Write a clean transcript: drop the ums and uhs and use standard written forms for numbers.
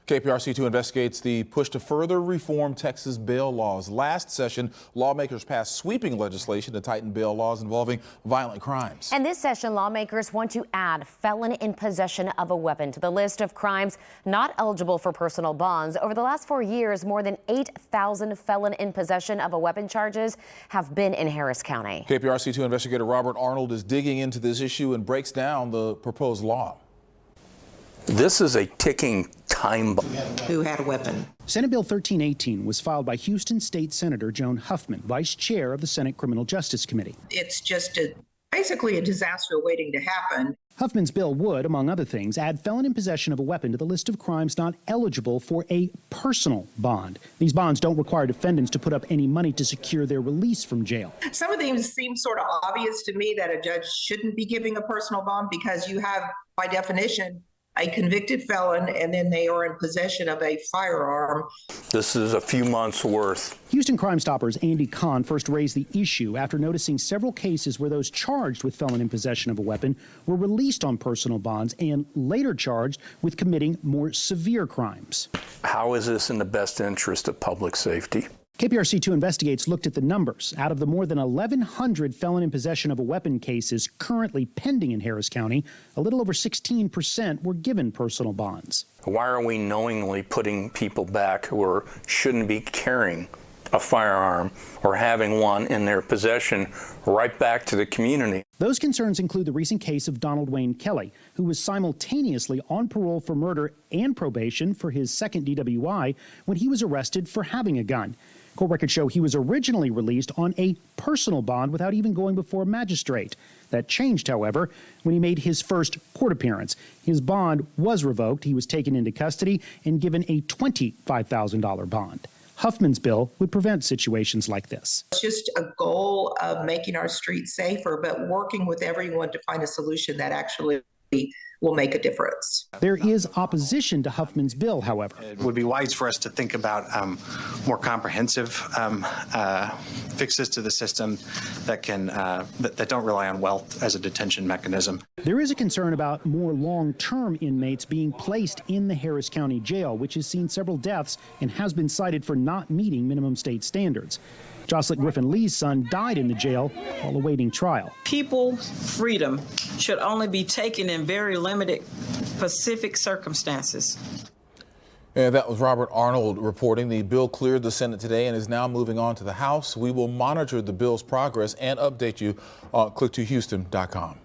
KPRC2 investigates the push to further reform Texas bail laws. Last session, lawmakers passed sweeping legislation to tighten bail laws involving violent crimes. And this session, lawmakers want to add felon in possession of a weapon to the list of crimes not eligible for personal bonds. Over the last 4 years, more than 8,000 felon in possession of a weapon charges have been in Harris County. KPRC2 investigator Robert Arnold is digging into this issue and breaks down the proposed law. This is a ticking time bomb. Who had a weapon? Senate Bill 1318 was filed by Houston State Senator Joan Huffman, vice chair of the Senate Criminal Justice Committee. It's just basically a disaster waiting to happen. Huffman's bill would, among other things, add felon in possession of a weapon to the list of crimes not eligible for a personal bond. These bonds don't require defendants to put up any money to secure their release from jail. Some of these seem sort of obvious to me that a judge shouldn't be giving a personal bond because you have, by definition, a convicted felon, and then they are in possession of a firearm. This is a few months' worth. Houston Crime Stoppers Andy Kahn first raised the issue after noticing several cases where those charged with felon in possession of a weapon were released on personal bonds and later charged with committing more severe crimes. How is this in the best interest of public safety? KPRC2 Investigates looked at the numbers. Out of the more than 1,100 felon in possession of a weapon cases currently pending in Harris County, a little over 16% were given personal bonds. Why are we knowingly putting people back who shouldn't be carrying a firearm or having one in their possession right back to the community? Those concerns include the recent case of Donald Wayne Kelly, who was simultaneously on parole for murder and probation for his second DWI when he was arrested for having a gun. Court records show he was originally released on a personal bond without even going before a magistrate. That changed, however, when he made his first court appearance. His bond was revoked. He was taken into custody and given a $25,000 bond. Huffman's bill would prevent situations like this. It's just a goal of making our streets safer, but working with everyone to find a solution that actually will make a difference. There is opposition to Huffman's bill, however. It would be wise for us to think about more comprehensive fixes to the system that can that don't rely on wealth as a detention mechanism. There is a concern about more long-term inmates being placed in the Harris County Jail, which has seen several deaths and has been cited for not meeting minimum state standards. Jocelyn Griffin Lee's son died in the jail while awaiting trial. People's freedom should only be taken in very limited, specific circumstances. And that was Robert Arnold reporting. The bill cleared the Senate today and is now moving on to the House. We will monitor the bill's progress and update you on click2houston.com.